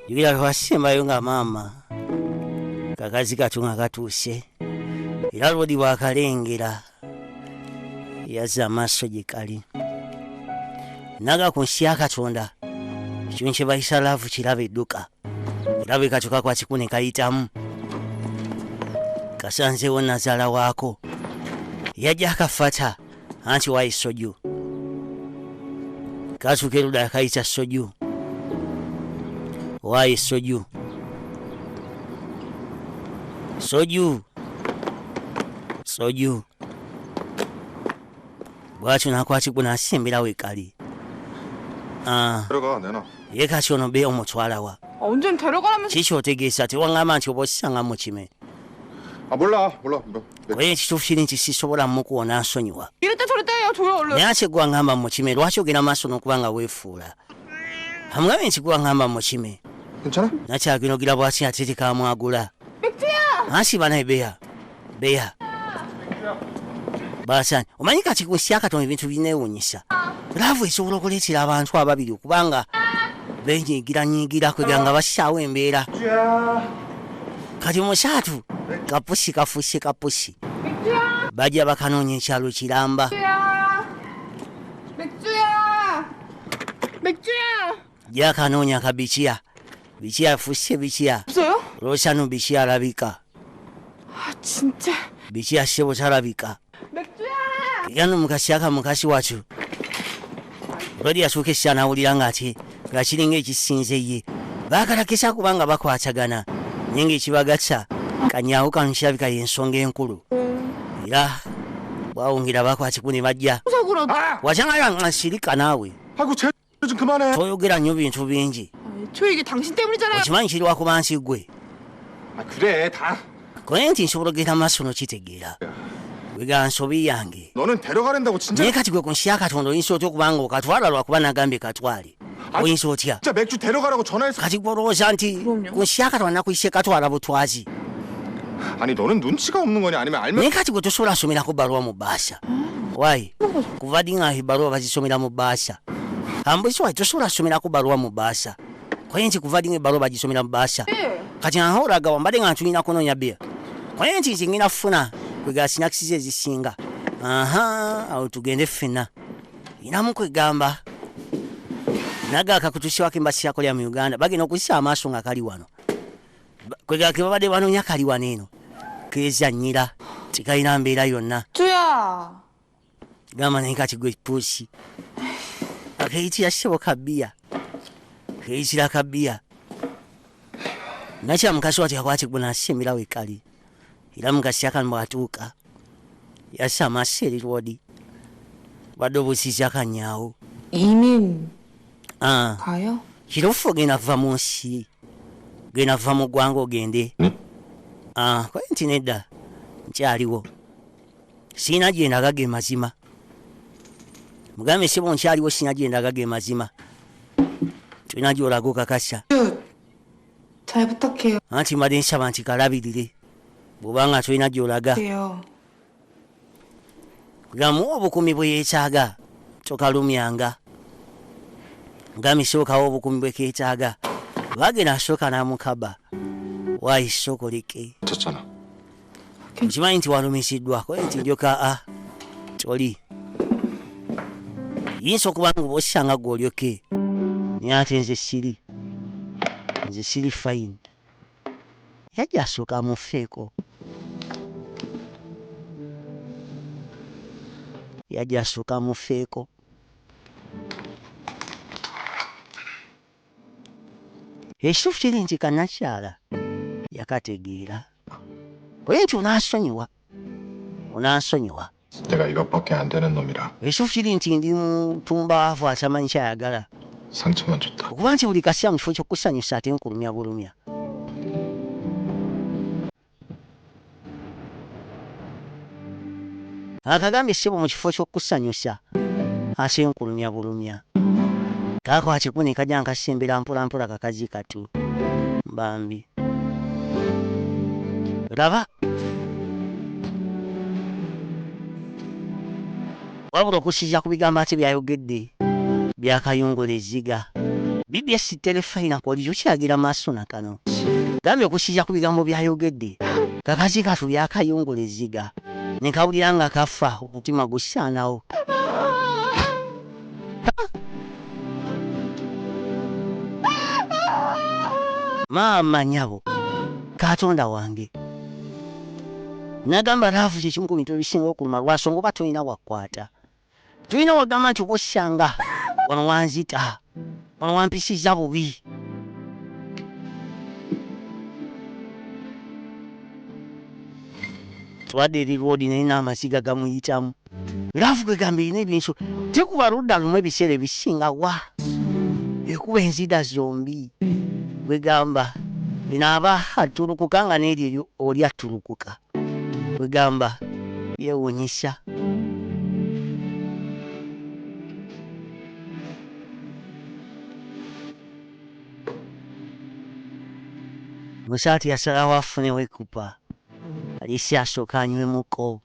Yugira lwasembayo nga maama kakazi katunga katuuse era lwodi bwakalengera yazza amaaso gye kali naga ku nsi ya Katonda ekintu kye bayisa laavu kiraba edduka era bwe katyo kakwatiku ne kayitamu kasanzeewo nazaala waako yajja akafata anti wayi soju katuuka erudda kayita soju wayi soju soju soju bwatyo nakwatiku nasemberawo ekali 데려가 내놔. ye kati ono be omutwalawa 언젠 데려가라면서. kiki otegeeza tewaŋŋamba nti oba osisanga kime 아 몰라. oye ekituufu kiri nti sisobola mukuwona nsonyiwa 이랬다 저랬다 해요. 조용 얼른. naye ate gwaŋŋamba kime lwaki ogenda maaso n'okuba nga weefuula amugambye nti gwaŋŋamba kime 괜찮아? nakyaginogira bwati ate tekamwagula 맥주야. ansiba naye beya basani omanyi kati ku nsi ya Katonda ebintu bineewuunyisa laavu esobola okuleetera abantu ababiri okubanga benyigiranyigira kwega nga bassaawo embeera kati musaatu kapusi kafuuse kapusi 맥주야. bajja bakanoonya ekyalo kiramba 맥주야. jakanoonya kabikiya bikiya fusse bikiya 없어요? losano bikiya alabika 아 진짜. bikiya ssebo talabika 맥주야. yano mukasi aka mukasi watu lwadi yasooka essana awulira ng'ate nga kiringa ekisinze ye baakalakisa kubanga bakwatagana naye ng'ekibagatsa kanyaawo kano kirabika y'ensonga enkulu era bwawungira bakwatiku ne bajja 사고라. wakyanga sirika naawe 아이고 쟤 좀 그만해. toyogera nnyo bintu bingi 저 이게 당신 때문이잖아요. okimanyi kiri wakuba nsi gwe 아 그래 다. koye nti nsobola ogenda maaso n'okitegeera wega nsobi yange 너는 데려가랜다고 진짜. naye kati gwe ku nsi ya Katonda oyinza otya okubanga okatwala lwakuba nagambye katwale oyinza otya 진짜 맥주 데려가라고 전화해서. kati gwe olowooza nti 그럼요. ku nsi ya Katonda nakuyise katwala butwazi 아니 너는 눈치가 없는 거냐 아니면 알면. naye kati gwe tosobola somerako baluwa mu bbaasa wayi kuva ddi nga ebaluwa bazisomera mu bbaasa ambwisi wayi tosobola somerako baluwa mu bbaasa koye nti kuva ddi nga ebaluwa bagisomera mu bbaasa kati ahoolaga wambadde nga ntulina kunoonya bya koye nti nze ngina funa kwega sinakisiza ezisinga awo tugende ffenna inamu kwegamba naga akakutusiwako embasi yakolera mu Uganda bagenda okuzisa amaaso nga kali wano kwega kebabadde banoonya kali wano eno kezanyira tikalina mbeera yonna 맥주야. gamba naye kati gwe puusi akeyitira ssebo kabbiya keyitira kabbiya nakya mukasi wati akwati gwe nasemberawo ekali era mugasi akano bwatuuka yassa amaaso eri lwodi badde obuusiza kanyaawo 이민 가요? kirofu ogenda kuva mu nsi genda kuva mu ggwanga ogende koye nti nedda nkyaliwo siina gyendaga ge mazima mugambe sebo nkyaliwo siina gyendaga ge mazima tulina gyolaga okakasa 잘 부탁해요. anti mbadde nsaba nti kalabirire bw'obanga tulina gyolaga 돼요. gamuwa obukumi bwe yeetaaga tokalumyanga mugambe sookawo obukumi bwe keetaaga bagenda asooka n'amukaba waayi sookoleke 졌잖아. nkimanyi nti walumisiddwa koye nti njoka toli yinza okuba nga oba osanga gw'olyoke naye ate nze siri fayini yajja asooka amufeeko ekituufu kiri nti kannakyala yakategeera koye nti onansonyiwa 내가 이것밖에 안 되는 놈이라 ekituufu kiri nti ndi mutumbaavu atamanyi kyayagala 상처만 줬다. okuba nti buli kaseera mu kifo ky'okusanyusa ate nkulumya bulumya akagambye ssebo mu kifo ky'okusanyusa ate nkulumya bulumya kakwatiku ne kajja nkasembera mpolampola kakazi katu mbambi laba wabula okusinziira ku bigambo ate byayogedde byakayungola ezziga BBS telefayina poliyo kyagira maaso na kano gambye okusijja ku bigambo byayogedde kakazi katu byakayungula ezziga ne kawulira nga kafa omutima gusaanawo. Maama nyabo Katonda wange nagamba laavu kyekimu ku bintu ebisinga okuluma lwasonga oba tolina wakwata tulina wagamba nti obaosanga wano wanzita wano wampisiza bubi. Twadde eri lwodi naye n'amasiga gamuyitamu laavu kwegamba erina ebinso tekuba ludda lumu ebiseera ebisinga wa ekuba enzida zombi wegamba bino aba atulukuka nga n'eryo oli atulukuka wegamba yewunyisa. Musaati yasalawo afunewo ekupa alisi asooka anywemuko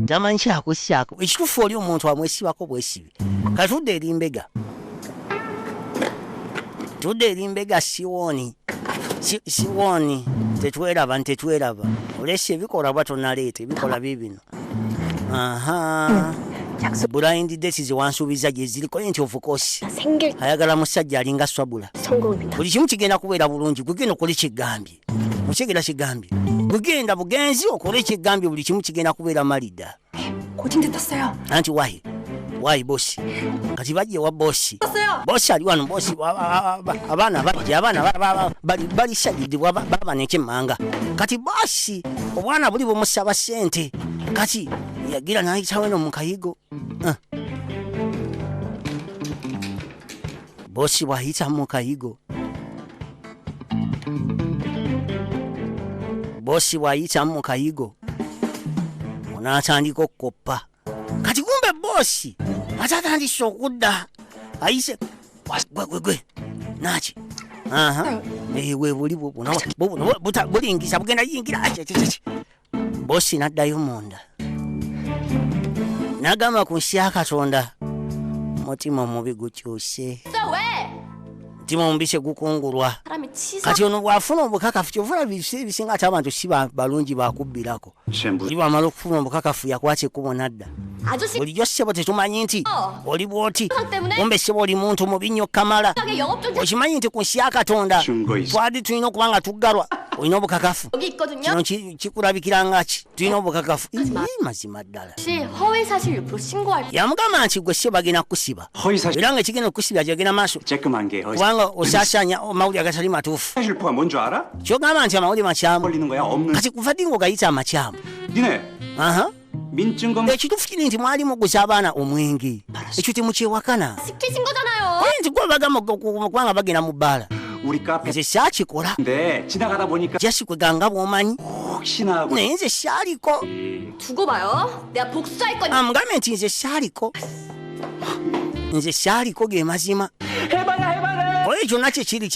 tamanyi kyakusyako ekituufu oli omuntu amwesibako bwesibi katudde eri mbega tudde eri mbega siwooni tetweraba ntetweraba olesi ebikola bwa tonaleeta ebikola bibino blind date zewansuubiza gye ziriko enti of course ayagala musajja alinga swabula buli kimu kigenda kubeera bulungi gwegenda okole kigambye mukyegera kigambye gwegenda bugenzi okole kigambye buli kimu kigenda kubeera malida anti wayi bosi kati bajje wa bosi ali wano bosi abaana bajja abaana balisajidibwa baba nekimanga kati bosi obwana buli bumusaba sente kati yagira nayitawo no mukayigo bosi wayita mukayigo onatandika okukoppa kati kumbe bosi atatandise okudda ayise gwe naki ewe buli bulingiza bugenda yingira bosi naddayo munda nagamba ku nsi ya Katonda mutima omubi gukyuse mutima omubise gukungulwa kati ono bwafuna obukakafu kyovula bisinga ate abantu si balungi bakubbirako oli bwamala okufuna obukakafu yakwata ekkubo nadda bulijjo ssebo tetumanyi nti oli bwoti kumbe ssebo oli muntu mubi nnyo kamala okimanyi nti ku nsi ya Katonda twali tulina okuba nga tuggalwa olina obukakafu kino kikulabikira ngaki tulina obukakafu mazima ddala yamugamba nti gwe ssebo bagenda kukusiba era nga ekigenda okukusibya kyegenda maaso kubanga osasanya amawulire agatali matuufu kyogamba nti amawulire makyamu kati kuva ddi ng'ogayita amakyamu ekituufu kiri nti mwali muguza abaana omwenge ekyo temukyewakana nti gwe bagamba kubanga bagenda mu bbaala nze saakikola jasikweganga bw'omanyi naye nze saaliko amugambe nti nze saaliko ge mazima oyo kyonna kyekiri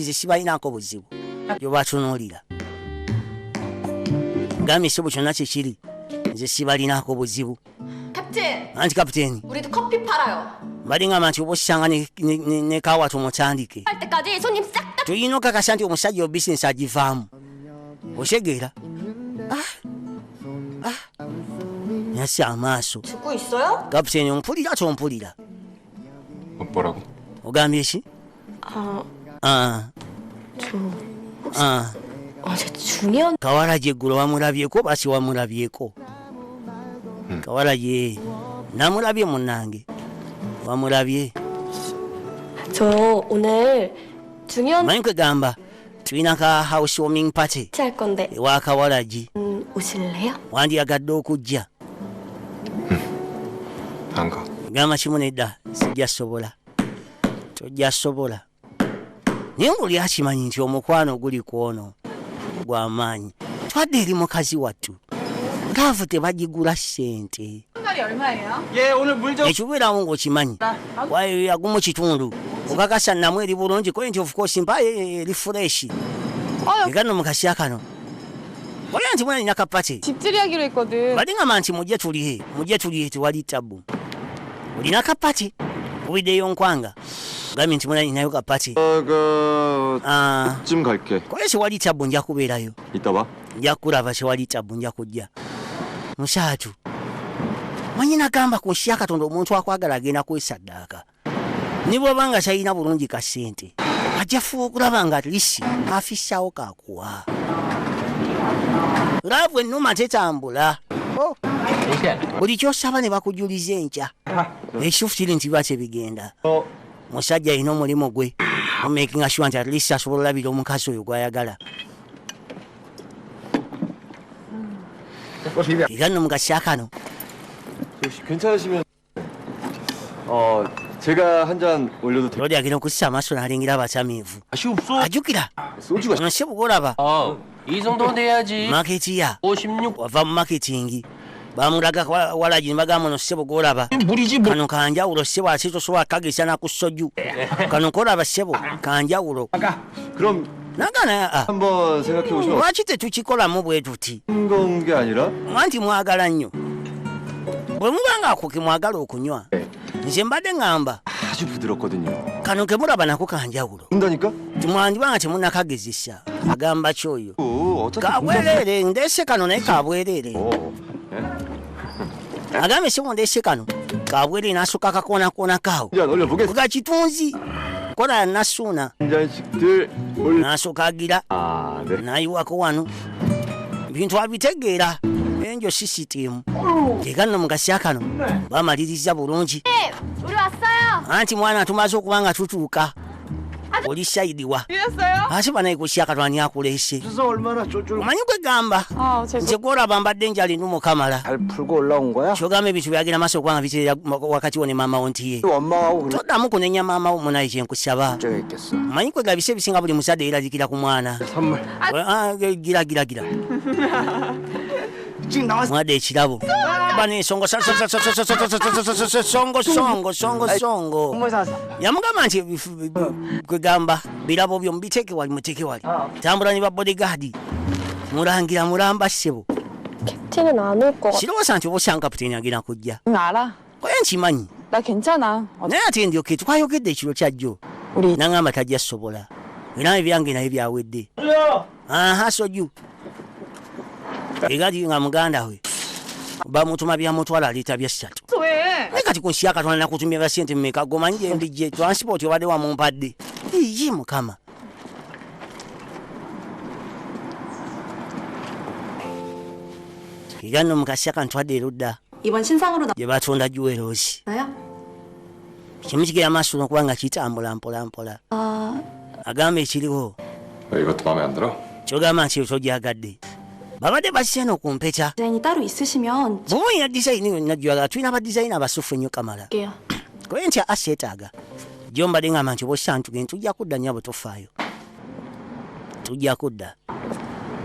nze sibalinako buzibu gyobatunuulira gambye ssebo kyonna kyekiri nze sibalinako buzibu anti kapiteeni balingamba nti oba osanga ne kawa tumutandike tulina okakasa nti omusajja obisinesi agivaamu osegeera yassa amaaso kapiteeni ompulira tompulira 뭐라고? ogambye eki 어제 중요한 kawala gyeggulo wamulabyeko basi wamulabyeko kawala ye namulabye munnange wamulabye 저 오늘 중요한 manyi kwegamba tulina ka housewarming party 할 건데 ewa kawalagi 오실래요? wandiyagadde okujja 안 가. gamba kimu nedda sijja sobola tojja sobola naye ng'oli akimanyi nti omukwano guli kwono gw'amaanyi twadde eri mukazi wattu ngaavu tebagigula ssente ekibeerawo ng'okimanyi wayo yagumu kitundu okakasa namu eri bulungi koye nti of course mpa eri fureshi egano mukasya kano oya nti mwanalina kapate 집들이하기로 했거든. balingamba nti mujje tulihe tewali tabu olina kapate obiddeyo nkwanga gambe nti munalinayo kapati 쯤 갈게. koye sewali tabbu nja kubeerayo 이따 봐. nja kulaba sewali tabbu nja kujja musaatu mwanyina gamba ku nsi ya katonda omuntu akwagala agenda kwesaddaaka ne bw'oba nga talina bulungi ka ssente ajja fuba okulaba nga atlisi afissawo kakuwa laavu ennuma tetambula buli kyosaba ne bakujuliza enkya ekituufu kiri nti biba kyebigenda musajja alina omulimu gwe omakinga sure nti atlisi asobola olabira omukazi oyo gwayagala era nno mugasa kano 혹시 괜찮으시면 제가 한 잔 올려도 될까요? lodi agenda okussa amaaso n'alingira abatamiivu 맛이 없어. ajjukira 소주가 ono sebuga olaba 이 정도는 돼야지. maketiya 56 wava mu maketingi bamulaga walagi ne bagamba ono sebuga olaba 물이지 뭐. kano kanjawulo sebo ate tosobola kagesa nakusoju kano kolaba sebo kanjawulo 그럼 nagana 한번 생각해 보시면 lwaki tetukikolamu bwe tuti 어떤 게 아니라 anti mwagala nnyo bwe mubanga ako ke mwagala okunywa nze mbadde ŋŋamba 아주 부드럽거든요. kano ke mulaba nako kanjawulo 그런다니까? timwandibanga temunnakagezesa agamba kyoyo 어차피 kabwereere ndeese kano naye kabwereere 예? agambe sebo ndeese kano kabwereere nasooka akakoonakona kaawo 한 잔 올려보겠습니다. kuga kitunzi kola nasuuna 한 잔씩들 올려. nasooka agira 네. nayiwako wano bintu abitegeera enjo sisitimu eka nno mugasa kano bamaliriza bulungi 우리 왔어요. anti mwana tumaze okuba nga tutuuka oli sayidiwa ate banaye kusyakatwani akuleese 얼마나 쫄쫄 omanyi kwegamba nze gwolaba mbadde njali numukamala 잘 풀고 올라온 거야? kyogamba ebintu byagenda maaso okuba nga biteera wakati wo ne maamawo nti ye 엄마하고 그래 toddamu kunenya maamawo munaye kyenkusaba 걱정했겠어. omanyi kwega bise ebisinga buli muzadde yeeraliikira ku mwana 선물. gira 지금 나왔어. mwadde ekirabo bane songo 선물 사서. yamugamba nti kwegamba birabo byo mubiteeke wali muteeke wali tambula ne ba bodyguard mulangira mulamba ssebo 캡틴은 안 올 것 같아. kirowooza nti oba osanga kapiteeni agenda kujja 응 알아. koye nkimanyi 나 괜찮아. naye ate ndyoke twayogedde ekiro kyajjo 우리 nangamba tajja sobola era ebyange naye byawedde aha soju egati nga muganda we bamutuma byamutwala aleeta bya ssatu 왜? naye kati ku nsi yakatonda nakutumya bya sente mumeka gomanyi gye ndijje transport obadde wamumpadde iye mukama era nno mukasya kantwadde erudda 이번 신상으로 gye batunda juwerosi 나요? kimu kigera maaso nokuba nga kitambula mpolampola agamba ekiriwo 이것도 마음에 안 들어? kyogamba nti tojagadde babadde basena okumpeta 디자인이 따로 있으시면 bwoba olina dizayini yonna gyagala tulina badizayini abasufu ennyo kamala 줄게요. koye nti aseetaaga gyombadde ngamba nti bosantugeni tujja kudda nnyabo tofaayo tujja kudda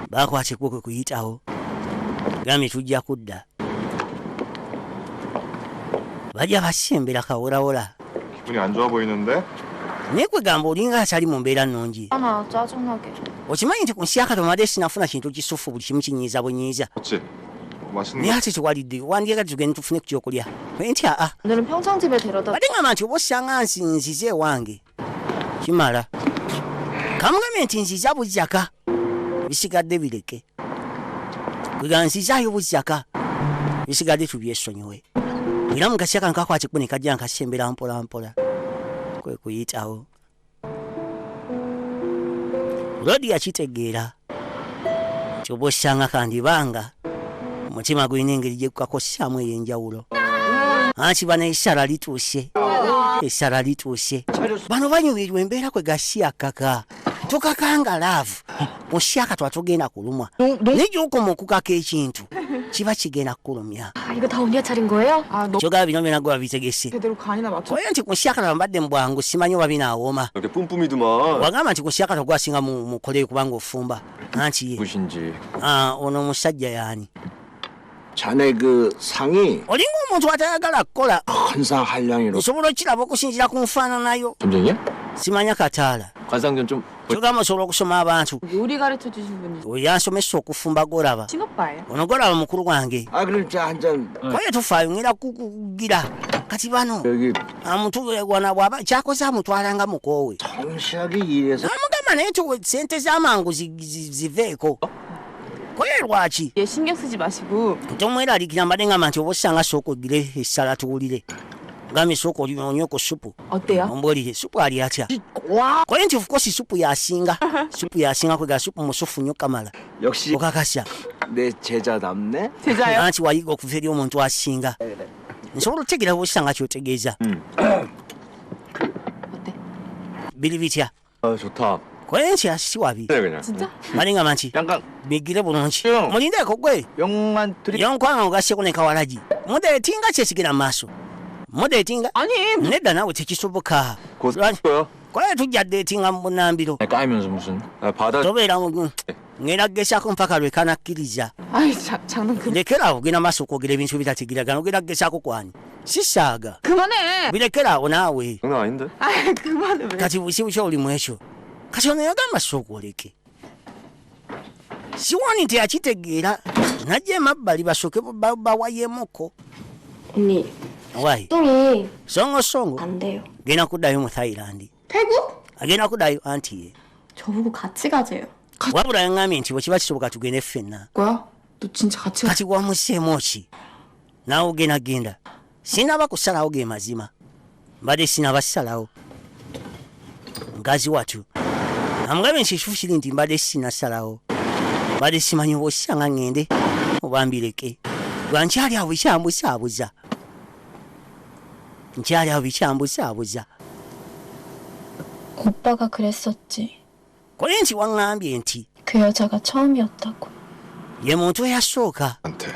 bakwata ekkuko kuyitawo gambye tujja kudda bajja basembera kaworawola 기분이 안 좋아 보이는데? naye kwegamba olinga atali mu mbeera nnungi 아 짜증나게. okimanyi nti ku nsi yakatomadde sinafuna kintu kisufu buli kimu kinyiiza bunyiiza 그렇지. 맛있는 naye 거. ate tewalidde wandiyagala tugende tufune ku kyokulya naye nti aa 오늘은 평창집에 데려다. badde ngamba nti oba osanga nsinzize ewange kimala kamugambye nti nziza bujjaka bisigadde bireke kwega nzizaayo bujjaka bisigadde tubyesonyiwe era mugasya kankakwata ekku ne kajja nkasembera mpolampola kwe kuyitawo lodi yakitegeera nti oba osanga kandibanga omutima gulina engeri gye gukakosaamu ey'enjawulo anti bano essala lituuse essala lituuse bano banyumirwa embeera kwe gasiyakaka tukakanga laavu musyaka twatugenda kulumwa naye gyokoma okukaka ekintu kiba kigenda kukulumya 아, 이거 다 언니가 차린 거예요? 아너 kyogaba bino byona gwe babitegese 제대로 간이나 맞춰. oye nti ku nsyakata mbadde mu bwangu simanyi oba binawooma 이렇게 뿜뿜이더만. wagamba nti ku nsyakata gwasinga mukoleyo kubanga ofumba anti ye 무엇인지. ono omusajja yaani 자네 그 상이 olinga omuntu atayagala kukola 헌상 한량이로 nsobola okiraba okusinziira ku nfaananayo 점쟁이야? simanya kataala 관상전 좀 저가 sobola okusoma abantu 요리 가르쳐 주신 분이 oyo yansomesa okufumba golaba 친오빠예요. ono golaba mukulu gwange 아 그럼 한잔 kwaye tufaayo ngera kukugira kati bano 여기 omuntu wana bwaba kyakoze amutwalanga mukoowe 성실하게 일해서 namugamba naye sente z'amangu ziveeko kwaye lwaki 얘 신경 쓰지 마시고 tomweraliikira mbadde ngamba nti oba osanga sooka ogire essala tuwulire ngambe sooka onyweko supu 어때요? ombuulire supu ali atya kwaye nti ofcourse supu yasinga supu yasinga kwegala supu musufu nnyo kamala 역시 okakasya 내 제자답네. 제자요? anti wayiga okuva eri omuntu asinga nsobola otegeera bwosanga kyotegeeza 어때? biri bitya 아 좋다. kwaye nti asi wabi 그래 그냥. 진짜? balingamba nti 잠깐 bigire bulungi 형. mulindeeko gwe 명만 드리 yonkwanga ogasyeko ne kawalagi mudeetinga kyesigera mu maaso mudeetinga 아니 nedda naawe tekisoboka 고생했어요. kwaye tujja deetinga mu bunambiro 까이면서 무슨 아 바다 tobeera ngeragezaako mpaka lwe kanakkiriza 아이 장난 birekeraawo genda maaso okwogera ebintu bitategeragana ogeragezaako kwani sisaaga 그만해. birekeraawo naawe 장난 아닌데? 아 그만해 왜? kati busibuki oli mu ekyo kati ono yagamba sooka oleke siwani nti akitegeera najja emabbali basooke bawayemuko 언니 wayi 똥이 songo 안 돼요. genda kuddayo mu thailand 태국? agenda kuddayo anti ye 저보고 같이 가재요. wabula yaŋŋambye nti bwe kiba kisoboka tugende ffenna 뭐야? 너 진짜 같이 가? kati wamuseemu ki naawe ogendagenda sinaba kusalawo ge mazima mbadde sinaba salawo ngazi watu amugambye nti ekifu kiri nti mbadde sinasalawo mbadde simanyi oba osanga ŋŋende oba mbireke lwa nkyali awo bikyambusaabuza nkyali awo bikyambusaabuza 오빠가 그랬었지. koye nti waŋŋambye nti 그 여자가 처음이었다고. ye muntu eyasooka 한테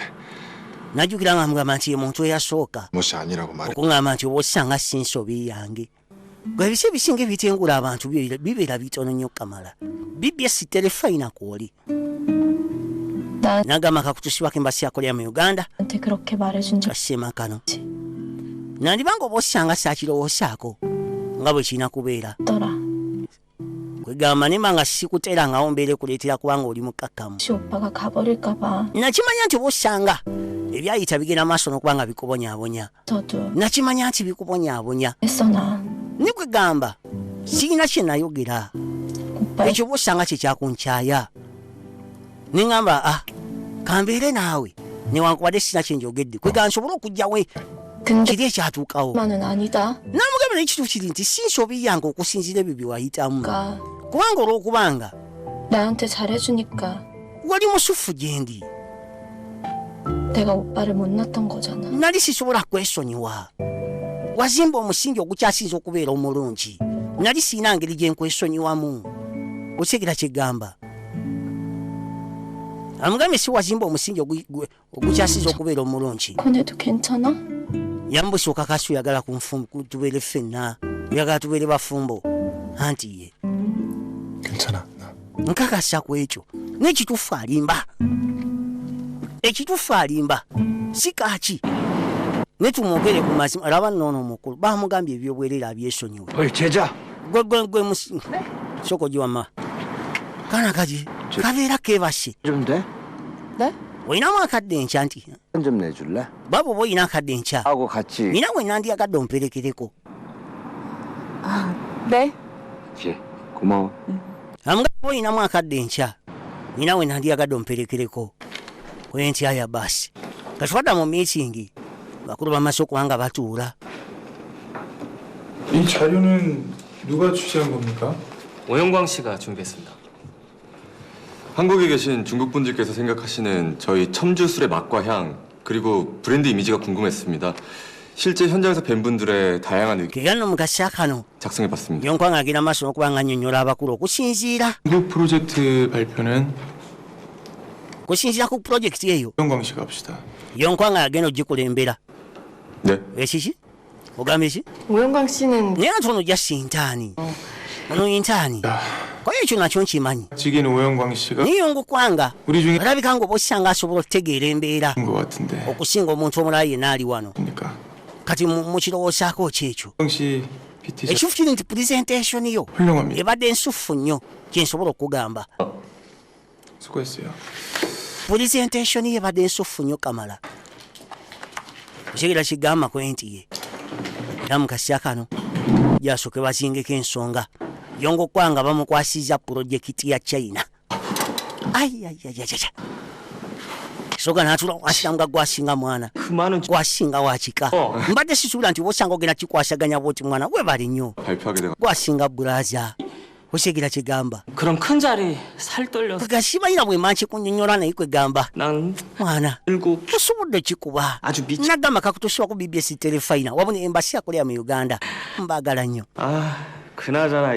najjukira nga mugamba nti ye muntu eyasooka 무엇이 아니라고 말해. okuŋŋamba nti oba osanga si nsobi yange gwe ebisi ebisinga ebitengula abantu bibeera bitono nnyo kamala bibye siterefayina kwoli 나한테 nagamba kakutusibwako embasi yakolera mu uganda 그렇게 말해준 적 kasemakano nandibanga oba osanga sakirowoosaako nga bwe kirina kubeera 없더라. kwegamba nemba nga sikuteerangawo mbeere kuleetera kubanga oli mukakkamu 혹시 오빠가 가버릴까봐 nakimanya nti oba osanga ebyayita bigenda maaso n'okubanga bikubonyaabonya 저도 nakimanya nti bikubonyaabonya 했어 난. nikwegamba sirina kye nayogera 오빠 ekyo oba osanga kyekyakunkyaya neŋŋamba kambeere naawe newankubadde sirina kye njogedde kwegamba nsobole okugjawe 근데 kiri ekyatuukawo 만은 아니다. namugamba nekituufu kiri nti si nsobi yange okusinziira ebyo bye wayitamu 그러니까 kubanga olw'okubanga 나한테 잘해주니까 wali musufu gyendi 내가 오빠를 못났던 거잖아. nali sisobola kwesonyiwa wazimba omusingi ogukyasinza okubeera omulungi nali siina ngeri gye nkwesonyiwamu otegera kyegamba amugambye si wazimba omusingi ogukyasinza okubeera omulungi 코네도 괜찮아? yambusi okakasu oyagala tubeere ffenna oyagala tubeere bafumbo anti ye 괜찮아. nkakasa ku ekyo n'ekitufu alimba ekitufu alimba si kaaki netumwogere ku mazima alaba noono omukulu bamugambye ebyobwerera abyesonyiwe 어이 제자. gwe soko giwama kaana kati kabeera kebase 좀 돼? 네? olinamu akadde enkya nti 좀 내줄래? baba oba olina akadde enkya 하고 같이. nina we nandiyakadde omperekereko 네. 예. 고마워. amugamba olinamu akadde enkya nina we nandiyakadde omperekereko oye nti aya basi katwadda mu miitingi bakulu bamaze okubanga batuula 이 자료는 누가 취재한 겁니까? 오영광 씨가 준비했습니다. 한국에 계신 중국 분들께서 생각하시는 저희 첨주술의 맛과 향 그리고 브랜드 이미지가 궁금했습니다. 실제 현장에서 뵌 분들의 다양한 의견 kegano mugasa kano 작성해봤습니다. yonkwanga agenda maaso n'okubanga annyonnyola abakulu okusinziira 중국 프로젝트 발표는 ku pulojekiti eyo 오영광 씨가 합시다. yonkwanga agenda ogikulembera 네. ekiki ogambye ki 오영광 씨는 naye ate ono ojja sintaani ono intaani kwaye ekyo nakyo nkimanyi 지긴 오영광 씨가 naye yongukwanga 우리 중에 olabika nga oba osanga asobola okutegeera embeera 것 같은데. okusinga omuntu omulala yenna ali wano 그러니까 kati mukirowoosaako ki ekyo 오영 씨 PT자 ekifukiri nti presentation yo 훌륭합니다. ebadde ensufu nnyo kyensobola okugamba. 수고했어요. presentation ye ebadde ensufu nnyo kamala. okitegera kigamba kwenti ye era mukasya kano jasooke bazingeko ensonga yongokwanga bamukwasiza pulojekiti ya China. soga natula wasira nga gwasinga mwana 그 많은 gwasinga wakika mbadde sisuubira nti wosanga ogenda kikwasaganya bwoti mwana webali nnyo 발표하게 돼가 gwasinga bulaza. okitegera kigamba 그런 큰 자리 살 떨려서 kega sibalira bwe manchi kunnyonnyola naye kwegamba 난 mwana 일곱 tosobodde kikuba 아주 미치 nagamba kakutusiwako BBS telefayina wabona embasi yakolera mu Uganda mbagala nnyo. 아 그나저나